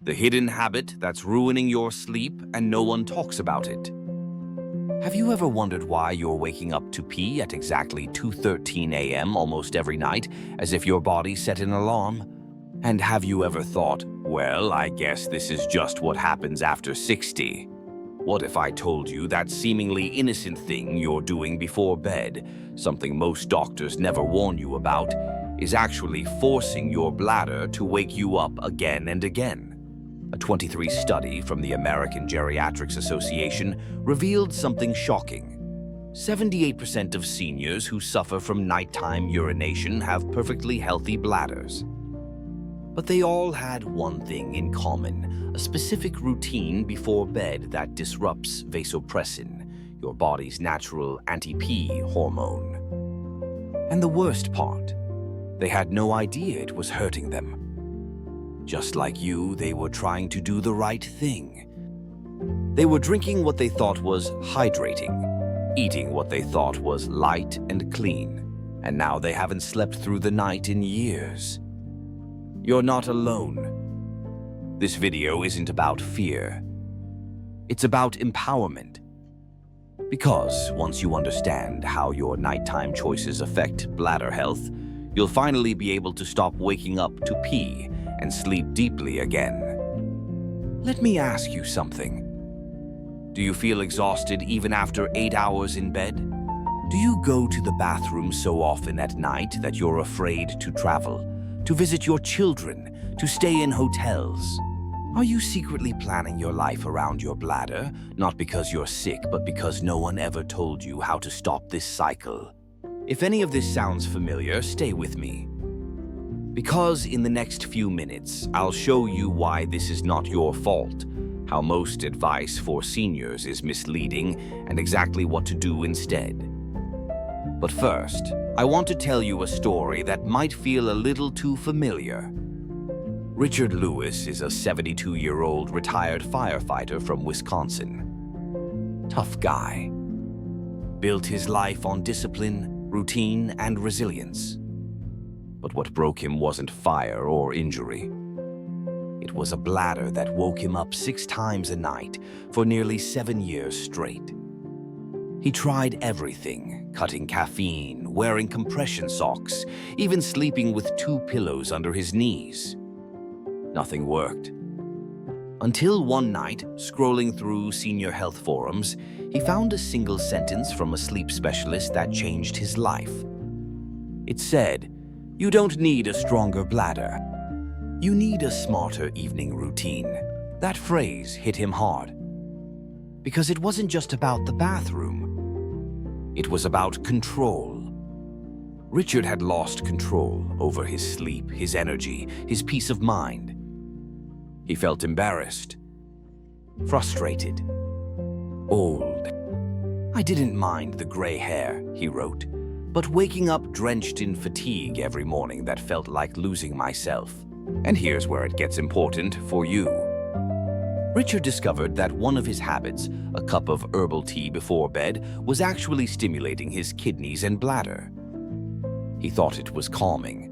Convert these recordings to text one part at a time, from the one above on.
The hidden habit that's ruining your sleep and no one talks about it. Have you ever wondered why you're waking up to pee at exactly 2:13 a.m. almost every night, as if your body set an alarm? And have you ever thought, well, I guess this is just what happens after 60? What if I told you that seemingly innocent thing you're doing before bed, something most doctors never warn you about, is actually forcing your bladder to wake you up again and again? A 23 study from the American Geriatrics Association revealed something shocking. 78% of seniors who suffer from nighttime urination have perfectly healthy bladders. But they all had one thing in common, a specific routine before bed that disrupts vasopressin, your body's natural anti-pee hormone. And the worst part, they had no idea it was hurting them. Just like you, they were trying to do the right thing. They were drinking what they thought was hydrating, eating what they thought was light and clean, and now they haven't slept through the night in years. You're not alone. This video isn't about fear. It's about empowerment. Because once you understand how your nighttime choices affect bladder health, you'll finally be able to stop waking up to pee and sleep deeply again. Let me ask you something. Do you feel exhausted even after 8 hours in bed? Do you go to the bathroom so often at night that you're afraid to travel, to visit your children, to stay in hotels? Are you secretly planning your life around your bladder, not because you're sick, but because no one ever told you how to stop this cycle? If any of this sounds familiar, stay with me. Because in the next few minutes, I'll show you why this is not your fault, how most advice for seniors is misleading, and exactly what to do instead. But first, I want to tell you a story that might feel a little too familiar. Richard Lewis is a 72-year-old retired firefighter from Wisconsin. Tough guy. Built his life on discipline, routine, and resilience. But what broke him wasn't fire or injury. It was a bladder that woke him up 6 times a night for nearly 7 years straight. He tried everything, cutting caffeine, wearing compression socks, even sleeping with 2 pillows under his knees. Nothing worked. Until one night, scrolling through senior health forums, he found a single sentence from a sleep specialist that changed his life. It said, "You don't need a stronger bladder. You need a smarter evening routine." That phrase hit him hard. Because it wasn't just about the bathroom. It was about control. Richard had lost control over his sleep, his energy, his peace of mind. He felt embarrassed, frustrated, old. "I didn't mind the gray hair," he wrote, "but waking up drenched in fatigue every morning that felt like losing myself." And here's where it gets important for you. Richard discovered that one of his habits, a cup of herbal tea before bed, was actually stimulating his kidneys and bladder. He thought it was calming.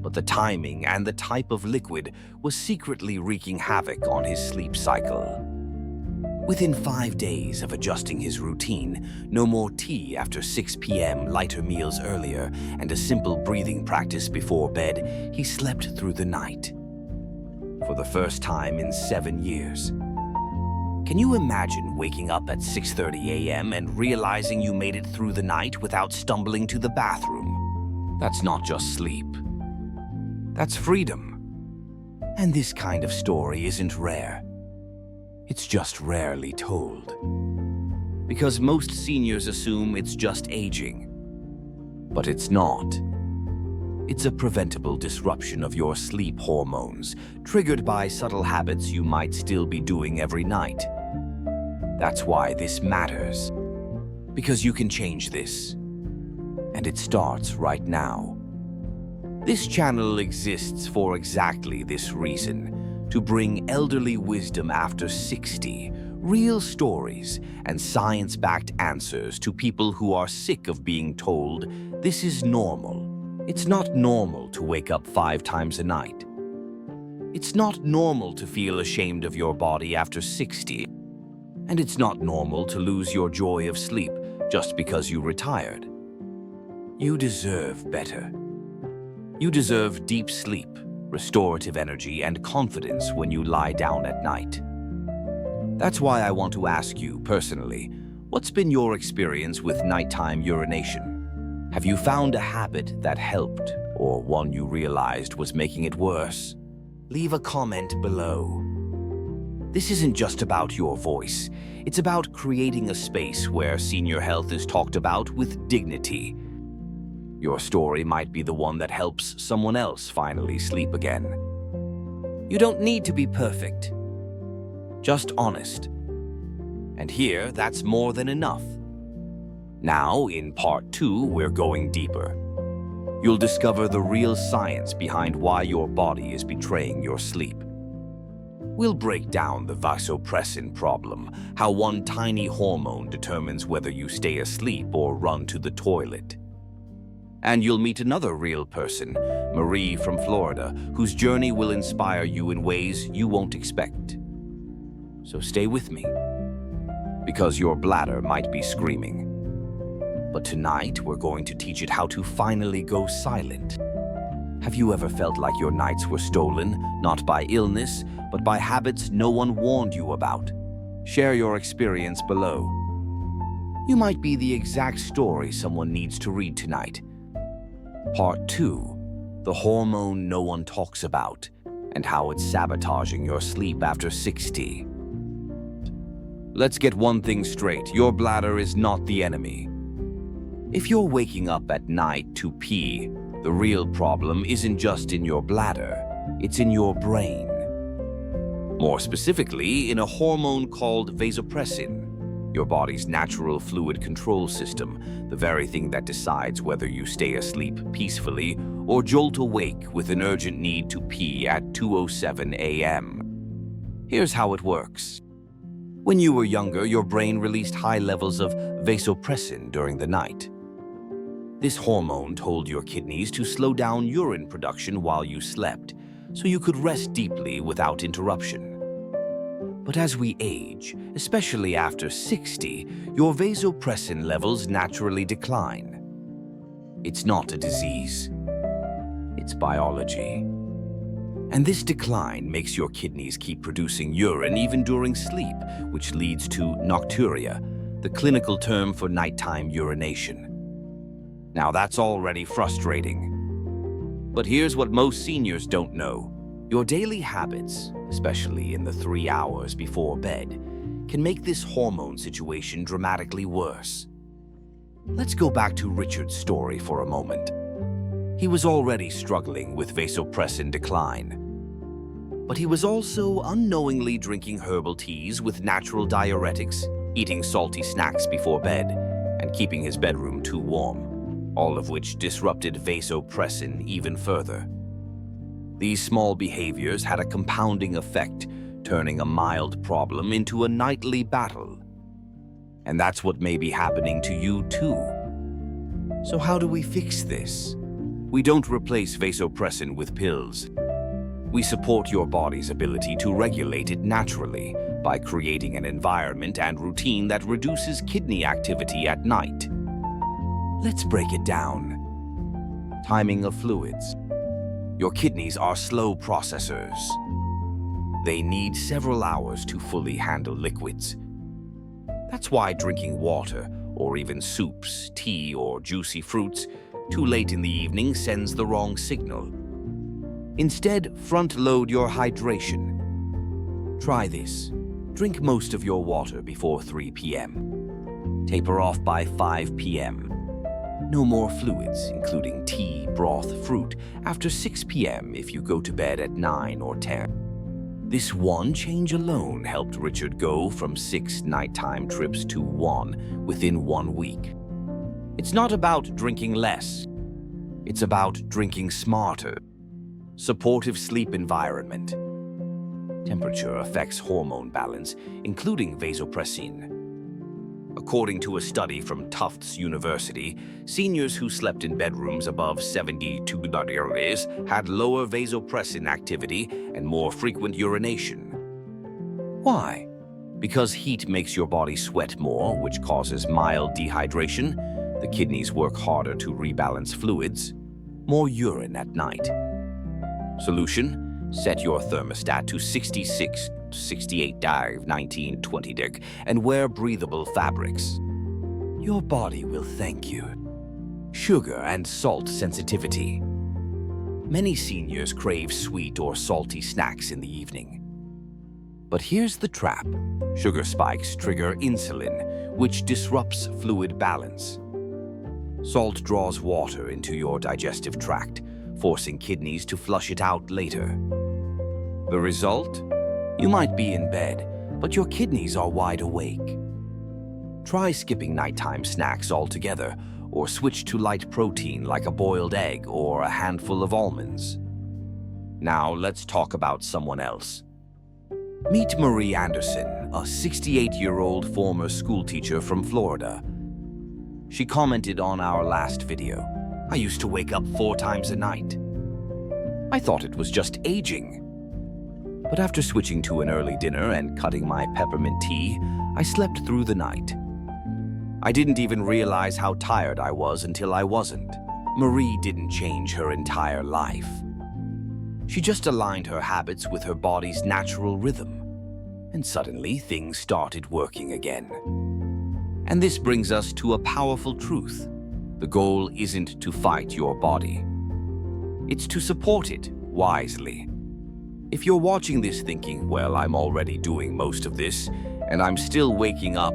But the timing and the type of liquid was secretly wreaking havoc on his sleep cycle. Within 5 days of adjusting his routine, no more tea after 6 p.m., lighter meals earlier, and a simple breathing practice before bed, he slept through the night. For the first time in 7 years. Can you imagine waking up at 6:30 a.m. and realizing you made it through the night without stumbling to the bathroom? That's not just sleep. That's freedom. And this kind of story isn't rare. It's just rarely told. Because most seniors assume it's just aging. But it's not. It's a preventable disruption of your sleep hormones, triggered by subtle habits you might still be doing every night. That's why this matters. Because you can change this. And it starts right now. This channel exists for exactly this reason, to bring elderly wisdom after 60, real stories, and science-backed answers to people who are sick of being told this is normal. It's not normal to wake up 5 times a night. It's not normal to feel ashamed of your body after 60, and it's not normal to lose your joy of sleep just because you retired. You deserve better. You deserve deep sleep, restorative energy, and confidence when you lie down at night. That's why I want to ask you personally, what's been your experience with nighttime urination? Have you found a habit that helped, or one you realized was making it worse? Leave a comment below. This isn't just about your voice. It's about creating a space where senior health is talked about with dignity. Your story might be the one that helps someone else finally sleep again. You don't need to be perfect, just honest. And here, that's more than enough. Now, in part 2, we're going deeper. You'll discover the real science behind why your body is betraying your sleep. We'll break down the vasopressin problem, how one tiny hormone determines whether you stay asleep or run to the toilet. And you'll meet another real person, Marie from Florida, whose journey will inspire you in ways you won't expect. So stay with me, because your bladder might be screaming. But tonight, we're going to teach it how to finally go silent. Have you ever felt like your nights were stolen, not by illness, but by habits no one warned you about? Share your experience below. You might be the exact story someone needs to read tonight. Part 2, the hormone no one talks about, and how it's sabotaging your sleep after 60. Let's get one thing straight, your bladder is not the enemy. If you're waking up at night to pee, the real problem isn't just in your bladder, it's in your brain. More specifically, in a hormone called vasopressin, your body's natural fluid control system, the very thing that decides whether you stay asleep peacefully or jolt awake with an urgent need to pee at 2:07 a.m. Here's how it works. When you were younger, your brain released high levels of vasopressin during the night. This hormone told your kidneys to slow down urine production while you slept, so you could rest deeply without interruption. But as we age, especially after 60, your vasopressin levels naturally decline. It's not a disease. It's biology. And this decline makes your kidneys keep producing urine even during sleep, which leads to nocturia, the clinical term for nighttime urination. Now that's already frustrating. But here's what most seniors don't know. Your daily habits, especially in the 3 hours before bed, can make this hormone situation dramatically worse. Let's go back to Richard's story for a moment. He was already struggling with vasopressin decline. But he was also unknowingly drinking herbal teas with natural diuretics, eating salty snacks before bed, and keeping his bedroom too warm, all of which disrupted vasopressin even further. These small behaviors had a compounding effect, turning a mild problem into a nightly battle. And that's what may be happening to you too. So how do we fix this? We don't replace vasopressin with pills. We support your body's ability to regulate it naturally by creating an environment and routine that reduces kidney activity at night. Let's break it down. Timing of fluids. Your kidneys are slow processors. They need several hours to fully handle liquids. That's why drinking water, or even soups, tea, or juicy fruits, too late in the evening sends the wrong signal. Instead, front-load your hydration. Try this. Drink most of your water before 3 p.m. Taper off by 5 p.m. No more fluids, including tea, broth, fruit, after 6 p.m. if you go to bed at 9 or 10. This one change alone helped Richard go from 6 nighttime trips to 1 within 1 week. It's not about drinking less. It's about drinking smarter. Supportive sleep environment. Temperature affects hormone balance, including vasopressin. According to a study from Tufts University, seniors who slept in bedrooms above 72 degrees had lower vasopressin activity and more frequent urination. Why? Because heat makes your body sweat more, which causes mild dehydration. The kidneys work harder to rebalance fluids. More urine at night. Solution? Set your thermostat to 66, 68, 19, 20 deg and wear breathable fabrics. Your body will thank you. Sugar and salt sensitivity. Many seniors crave sweet or salty snacks in the evening. But here's the trap. Sugar spikes trigger insulin, which disrupts fluid balance. Salt draws water into your digestive tract, forcing kidneys to flush it out later. The result? You might be in bed, but your kidneys are wide awake. Try skipping nighttime snacks altogether, or switch to light protein like a boiled egg or a handful of almonds. Now let's talk about someone else. Meet Marie Anderson, a 68-year-old former schoolteacher from Florida. She commented on our last video. I used to wake up 4 times a night. I thought it was just aging. But after switching to an early dinner and cutting my peppermint tea, I slept through the night. I didn't even realize how tired I was until I wasn't. Marie didn't change her entire life. She just aligned her habits with her body's natural rhythm. And suddenly, things started working again. And this brings us to a powerful truth. The goal isn't to fight your body. It's to support it wisely. If you're watching this thinking, well, I'm already doing most of this, and I'm still waking up,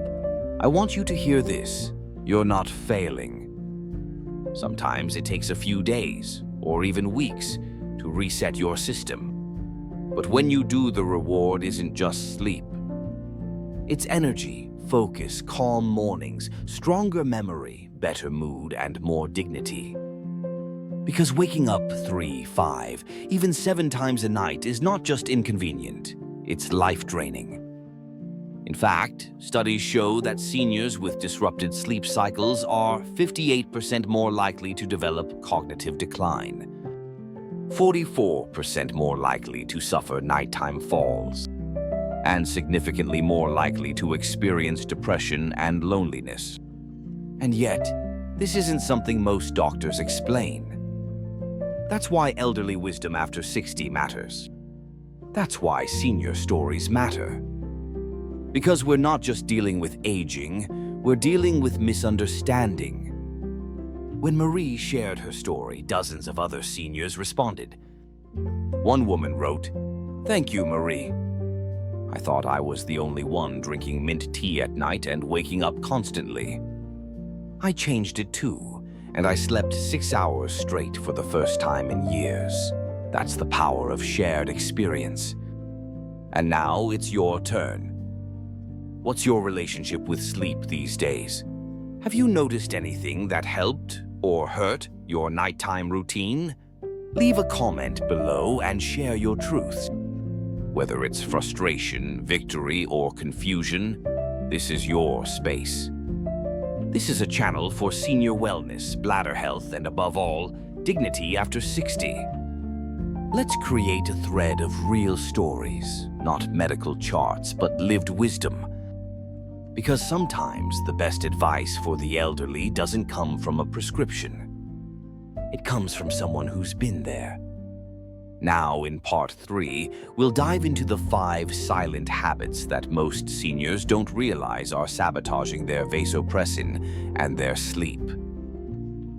I want you to hear this. You're not failing. Sometimes it takes a few days, or even weeks, to reset your system. But when you do, the reward isn't just sleep. It's energy, focus, calm mornings, stronger memory, better mood, and more dignity. Because waking up 3, 5, even 7 times a night is not just inconvenient, it's life-draining. In fact, studies show that seniors with disrupted sleep cycles are 58% more likely to develop cognitive decline, 44% more likely to suffer nighttime falls, and significantly more likely to experience depression and loneliness. And yet, this isn't something most doctors explain. That's why elderly wisdom after 60 matters. That's why senior stories matter. Because we're not just dealing with aging, we're dealing with misunderstanding. When Marie shared her story, dozens of other seniors responded. One woman wrote, "Thank you, Marie. I thought I was the only one drinking mint tea at night and waking up constantly. I changed it too, and I slept 6 hours straight for the first time in years. That's the power of shared experience. And now it's your turn. What's your relationship with sleep these days? Have you noticed anything that helped or hurt your nighttime routine? Leave a comment below and share your truths. Whether it's frustration, victory, or confusion, this is your space. This is a channel for senior wellness, bladder health, and above all, dignity after 60. Let's create a thread of real stories, not medical charts, but lived wisdom. Because sometimes the best advice for the elderly doesn't come from a prescription. It comes from someone who's been there. Now, in part 3, we'll dive into the 5 silent habits that most seniors don't realize are sabotaging their vasopressin and their sleep.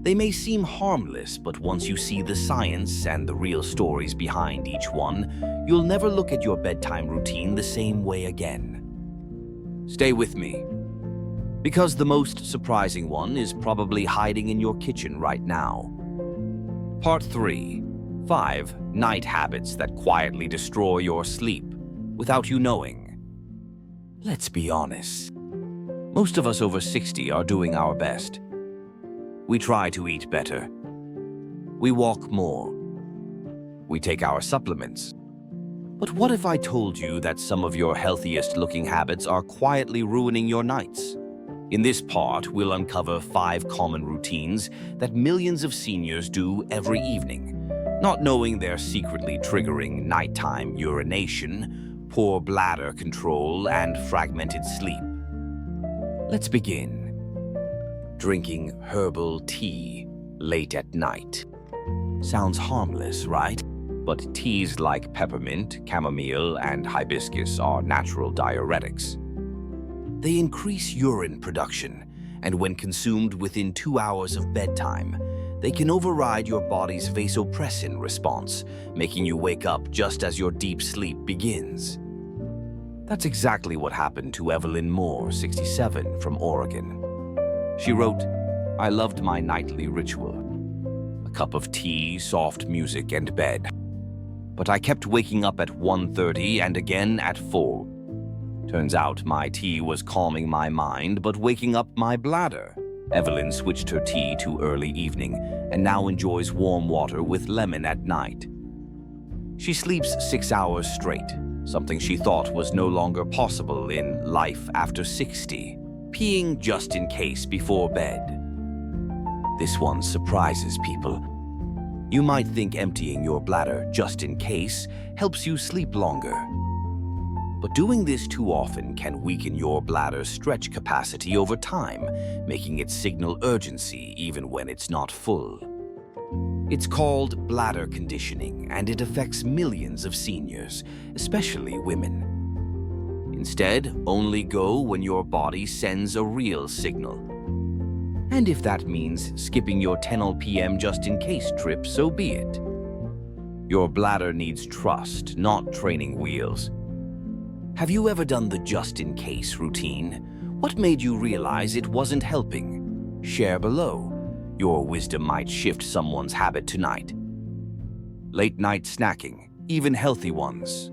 They may seem harmless, but once you see the science and the real stories behind each one, you'll never look at your bedtime routine the same way again. Stay with me, because the most surprising one is probably hiding in your kitchen right now. Part 3. 5 night habits that quietly destroy your sleep without you knowing. Let's be honest. Most of us over 60 are doing our best. We try to eat better. We walk more. We take our supplements. But what if I told you that some of your healthiest looking habits are quietly ruining your nights? In this part, we'll uncover 5 common routines that millions of seniors do every evening, not knowing they're secretly triggering nighttime urination, poor bladder control, and fragmented sleep. Let's begin. Drinking herbal tea late at night. Sounds harmless, right? But teas like peppermint, chamomile, and hibiscus are natural diuretics. They increase urine production, and when consumed within 2 hours of bedtime, they can override your body's vasopressin response, making you wake up just as your deep sleep begins. That's exactly what happened to Evelyn Moore, 67, from Oregon. She wrote, "I loved my nightly ritual. A cup of tea, soft music, and bed. But I kept waking up at 1:30 and again at 4. Turns out my tea was calming my mind, but waking up my bladder." Evelyn switched her tea to early evening and now enjoys warm water with lemon at night. She sleeps 6 hours straight, something she thought was no longer possible in life after 60. Peeing just in case before bed. This one surprises people. You might think emptying your bladder just in case helps you sleep longer. But doing this too often can weaken your bladder's stretch capacity over time, making it signal urgency even when it's not full. It's called bladder conditioning, and it affects millions of seniors, especially women. Instead, only go when your body sends a real signal. And if that means skipping your 10 p.m. just-in-case trip, so be it. Your bladder needs trust, not training wheels. Have you ever done the just-in-case routine? What made you realize it wasn't helping? Share below. Your wisdom might shift someone's habit tonight. Late-night snacking, even healthy ones.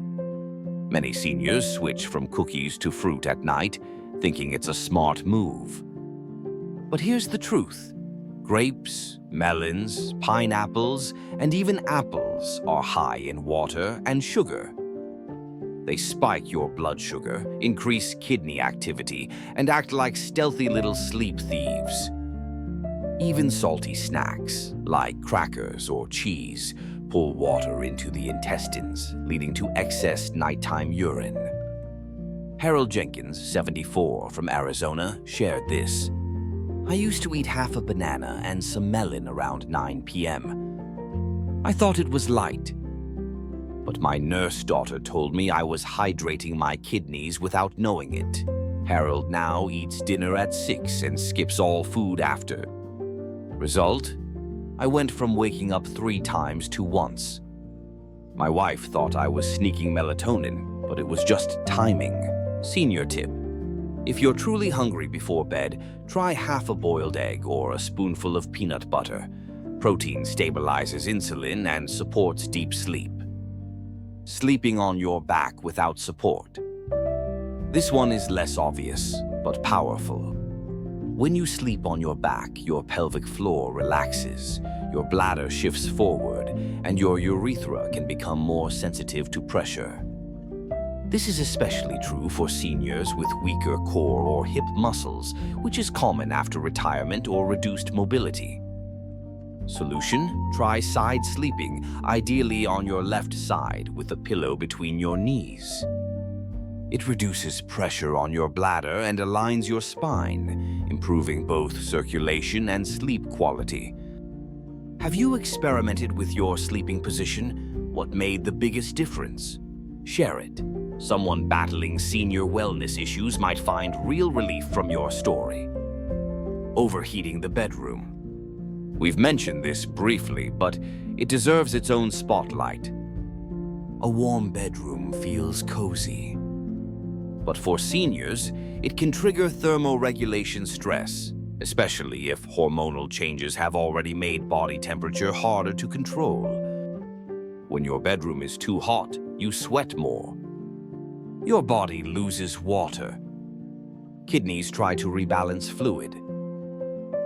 Many seniors switch from cookies to fruit at night, thinking it's a smart move. But here's the truth. Grapes, melons, pineapples, and even apples are high in water and sugar. They spike your blood sugar, increase kidney activity, and act like stealthy little sleep thieves. Even salty snacks, like crackers or cheese, pull water into the intestines, leading to excess nighttime urine. Harold Jenkins, 74, from Arizona, shared this. "I used to eat half a banana and some melon around 9 p.m. I thought it was light. But my nurse daughter told me I was hydrating my kidneys without knowing it. Harold now eats dinner at 6 and skips all food after. Result? I went from waking up 3 times to once. My wife thought I was sneaking melatonin, but it was just timing." Senior tip. If you're truly hungry before bed, try half a boiled egg or a spoonful of peanut butter. Protein stabilizes insulin and supports deep sleep. Sleeping on your back without support. This one is less obvious, but powerful. When you sleep on your back, your pelvic floor relaxes, your bladder shifts forward, and your urethra can become more sensitive to pressure. This is especially true for seniors with weaker core or hip muscles, which is common after retirement or reduced mobility. Solution? Try side sleeping, ideally on your left side with a pillow between your knees. It reduces pressure on your bladder and aligns your spine, improving both circulation and sleep quality. Have you experimented with your sleeping position? What made the biggest difference? Share it. Someone battling senior wellness issues might find real relief from your story. Overheating the bedroom. We've mentioned this briefly, but it deserves its own spotlight. A warm bedroom feels cozy. But for seniors, it can trigger thermoregulation stress, especially if hormonal changes have already made body temperature harder to control. When your bedroom is too hot, you sweat more. Your body loses water. Kidneys try to rebalance fluid.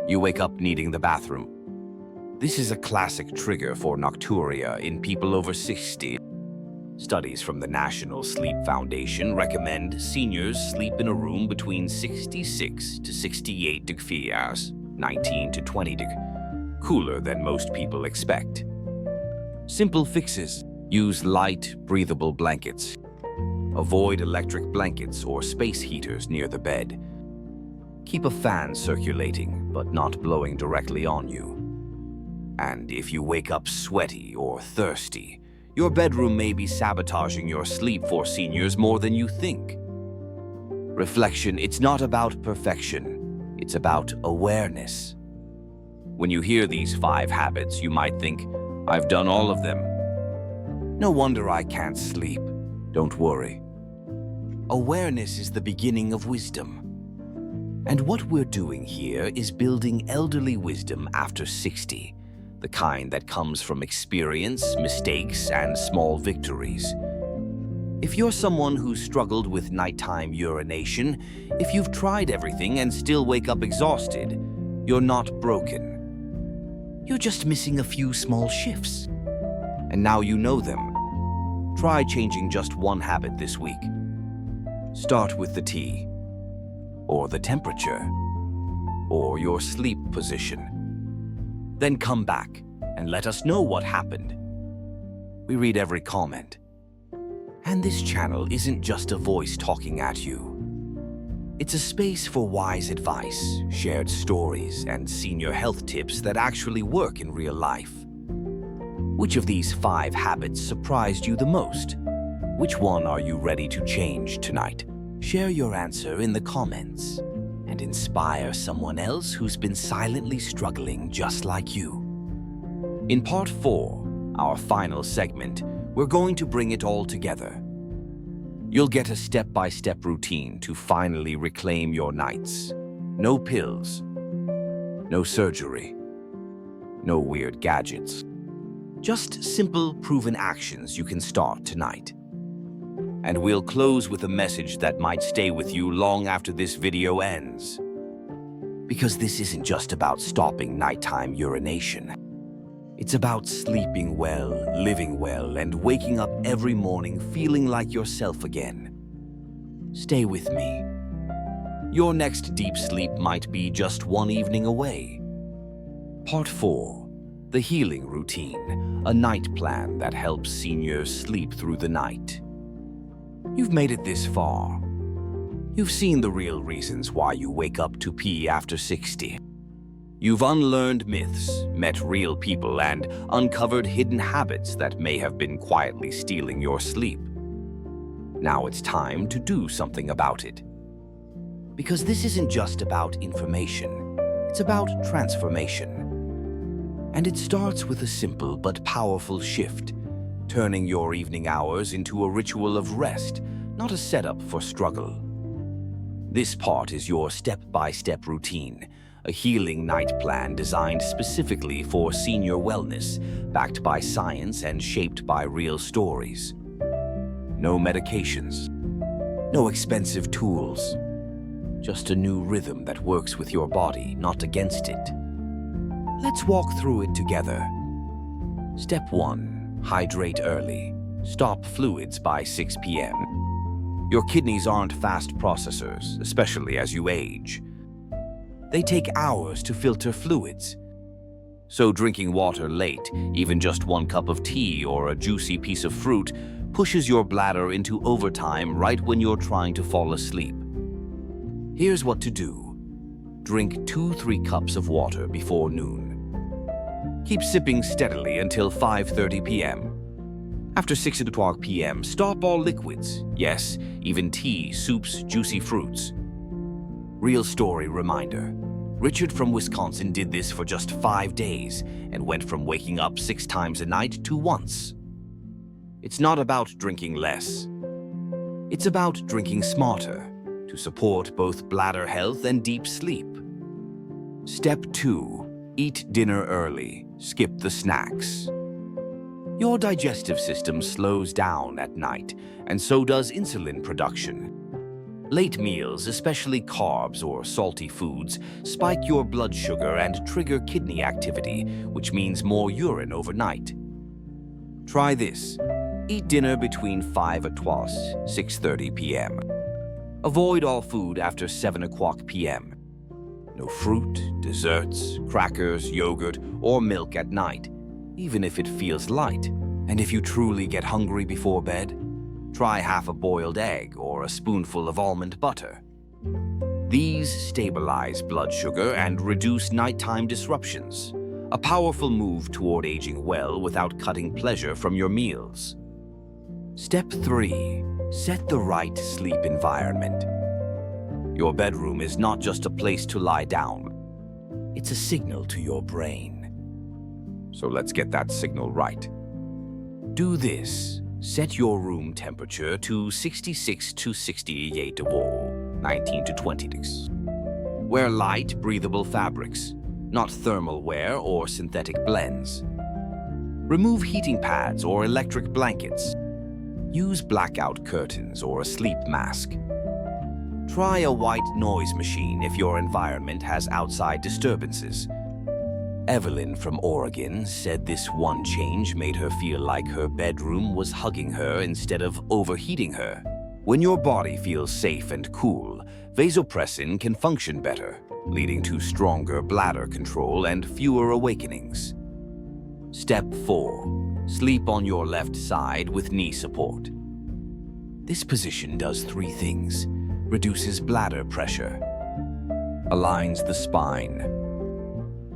You wake up needing the bathroom. This is a classic trigger for nocturia in people over 60. Studies from the National Sleep Foundation recommend seniors sleep in a room between 66 to 68 degrees, 19 to 20 degrees, cooler than most people expect. Simple fixes: use light, breathable blankets. Avoid electric blankets or space heaters near the bed. Keep a fan circulating, but not blowing directly on you. And if you wake up sweaty or thirsty, your bedroom may be sabotaging your sleep for seniors more than you think. Reflection: it's not about perfection, it's about awareness. When you hear these 5 habits, you might think, I've done all of them. No wonder I can't sleep. Don't worry. Awareness is the beginning of wisdom. And what we're doing here is building elderly wisdom after 60, the kind that comes from experience, mistakes, and small victories. If you're someone who's struggled with nighttime urination, if you've tried everything and still wake up exhausted, you're not broken. You're just missing a few small shifts. And now you know them. Try changing just one habit this week. Start with the tea, or the temperature, or your sleep position. Then come back and let us know what happened. We read every comment. And this channel isn't just a voice talking at you. It's a space for wise advice, shared stories, and senior health tips that actually work in real life. Which of these 5 habits surprised you the most? Which one are you ready to change tonight? Share your answer in the comments and inspire someone else who's been silently struggling just like you. In part 4, our final segment, we're going to bring it all together. You'll get a step-by-step routine to finally reclaim your nights. No pills, no surgery, no weird gadgets. Just simple, proven actions you can start tonight. And we'll close with a message that might stay with you long after this video ends. Because this isn't just about stopping nighttime urination. It's about sleeping well, living well, and waking up every morning feeling like yourself again. Stay with me. Your next deep sleep might be just one evening away. Part 4. The Healing Routine, a night plan that helps seniors sleep through the night. You've made it this far. You've seen the real reasons why you wake up to pee after 60. You've unlearned myths, met real people, and uncovered hidden habits that may have been quietly stealing your sleep. Now it's time to do something about it. Because this isn't just about information, it's about transformation. And it starts with a simple but powerful shift, turning your evening hours into a ritual of rest, not a setup for struggle. This part is your step-by-step routine, a healing night plan designed specifically for senior wellness, backed by science and shaped by real stories. No medications, no expensive tools, just a new rhythm that works with your body, not against it. Let's walk through it together. Step 1. Hydrate early. Stop fluids by 6 p.m. Your kidneys aren't fast processors, especially as you age. They take hours to filter fluids. So drinking water late, even just 1 cup of tea or a juicy piece of fruit, pushes your bladder into overtime right when you're trying to fall asleep. Here's what to do. Drink 2-3 cups of water before noon. Keep sipping steadily until 5:30 p.m. After 6 o'clock p.m., stop all liquids. Yes, even tea, soups, juicy fruits. Real story reminder. Richard from Wisconsin did this for just 5 days and went from waking up 6 times a night to once. It's not about drinking less. It's about drinking smarter to support both bladder health and deep sleep. Step 2. Eat dinner early. Skip the snacks. Your digestive system slows down at night, and so does insulin production. Late meals, especially carbs or salty foods, spike your blood sugar and trigger kidney activity, which means more urine overnight. Try this. Eat dinner between 5 o'clock, 6:30 p.m. Avoid all food after 7 o'clock p.m. No fruit, desserts, crackers, yogurt, or milk at night, even if it feels light. And if you truly get hungry before bed, try half a boiled egg or a spoonful of almond butter. These stabilize blood sugar and reduce nighttime disruptions, a powerful move toward aging well without cutting pleasure from your meals. Step 3. Set the right sleep environment. Your bedroom is not just a place to lie down. It's a signal to your brain. So let's get that signal right. Do this. Set your room temperature to 66 to 68 degrees, 19 to 20 degrees. Wear light, breathable fabrics, not thermal wear or synthetic blends. Remove heating pads or electric blankets. Use blackout curtains or a sleep mask. Try a white noise machine if your environment has outside disturbances. Evelyn from Oregon said this one change made her feel like her bedroom was hugging her instead of overheating her. When your body feels safe and cool, vasopressin can function better, leading to stronger bladder control and fewer awakenings. Step 4. Sleep on your left side with knee support. This position does 3 things. Reduces bladder pressure, aligns the spine,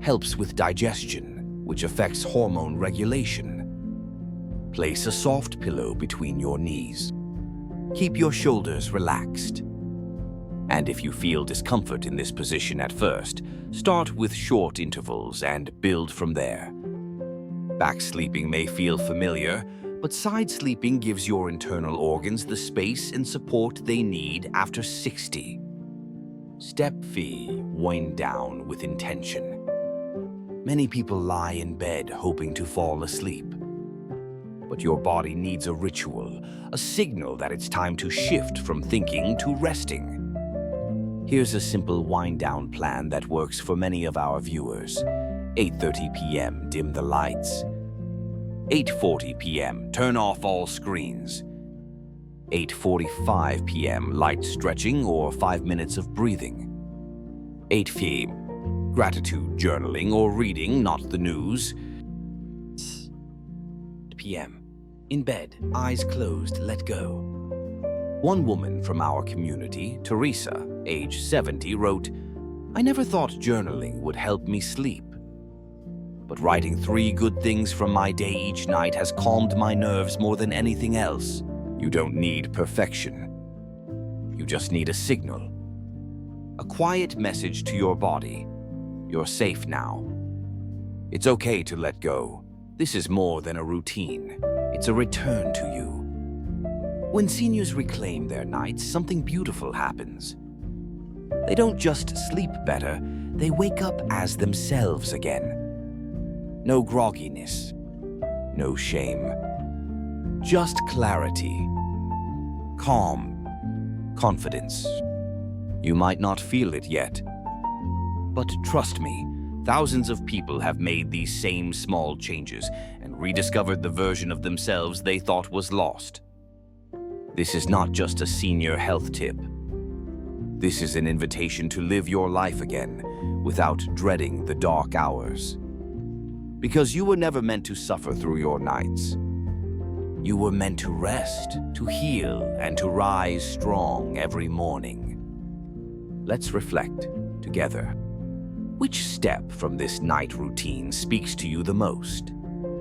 helps with digestion, which affects hormone regulation. Place a soft pillow between your knees. Keep your shoulders relaxed. And if you feel discomfort in this position at first, start with short intervals and build from there. Back sleeping may feel familiar, but side sleeping gives your internal organs the space and support they need after 60. Step 3. Wind down with intention. Many people lie in bed hoping to fall asleep. But your body needs a ritual, a signal that it's time to shift from thinking to resting. Here's a simple wind-down plan that works for many of our viewers. 8:30 p.m. Dim the lights. 8:40 p.m. Turn off all screens. 8:45 p.m. Light stretching or 5 minutes of breathing. 8 p.m. Gratitude journaling or reading, not the news. p.m. In bed, eyes closed, let go. One woman from our community, Teresa, age 70, wrote, "I never thought journaling would help me sleep. But writing 3 good things from my day each night has calmed my nerves more than anything else." You don't need perfection. You just need a signal. A quiet message to your body. You're safe now. It's okay to let go. This is more than a routine. It's a return to you. When seniors reclaim their nights, something beautiful happens. They don't just sleep better, they wake up as themselves again. No grogginess, no shame. Just clarity, calm, confidence. You might not feel it yet, but trust me, thousands of people have made these same small changes and rediscovered the version of themselves they thought was lost. This is not just a senior health tip. This is an invitation to live your life again without dreading the dark hours. Because you were never meant to suffer through your nights. You were meant to rest, to heal, and to rise strong every morning. Let's reflect together. Which step from this night routine speaks to you the most?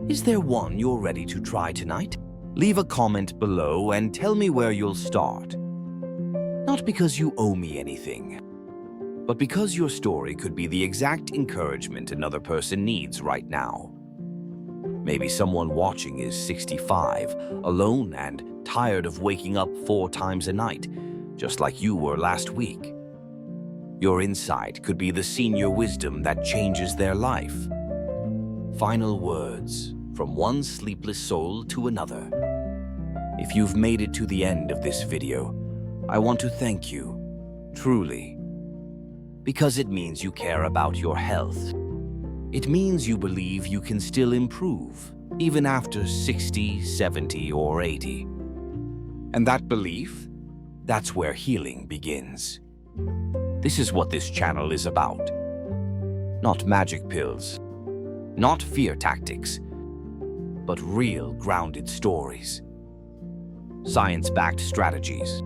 Is there one you're ready to try tonight? Leave a comment below and tell me where you'll start. Not because you owe me anything, but because your story could be the exact encouragement another person needs right now. Maybe someone watching is 65, alone and tired of waking up 4 times a night, just like you were last week. Your insight could be the senior wisdom that changes their life. Final words from one sleepless soul to another. If you've made it to the end of this video, I want to thank you, truly. Because it means you care about your health. It means you believe you can still improve. even after 60, 70, or 80. And that belief, that's where healing begins. This is what this channel is about. Not magic pills, not fear tactics, but real grounded stories, science-backed strategies,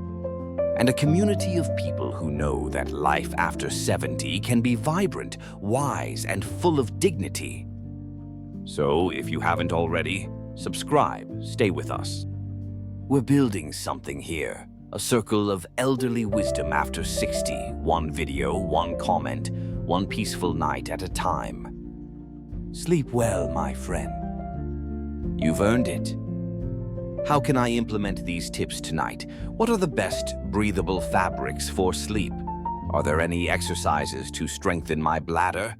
and a community of people who know that life after 70 can be vibrant, wise, and full of dignity. So, if you haven't already, subscribe, stay with us. We're building something here, a circle of elderly wisdom after 60, one video, one comment, one peaceful night at a time. Sleep well, my friend. You've earned it. How can I implement these tips tonight? What are the best breathable fabrics for sleep? Are there any exercises to strengthen my bladder?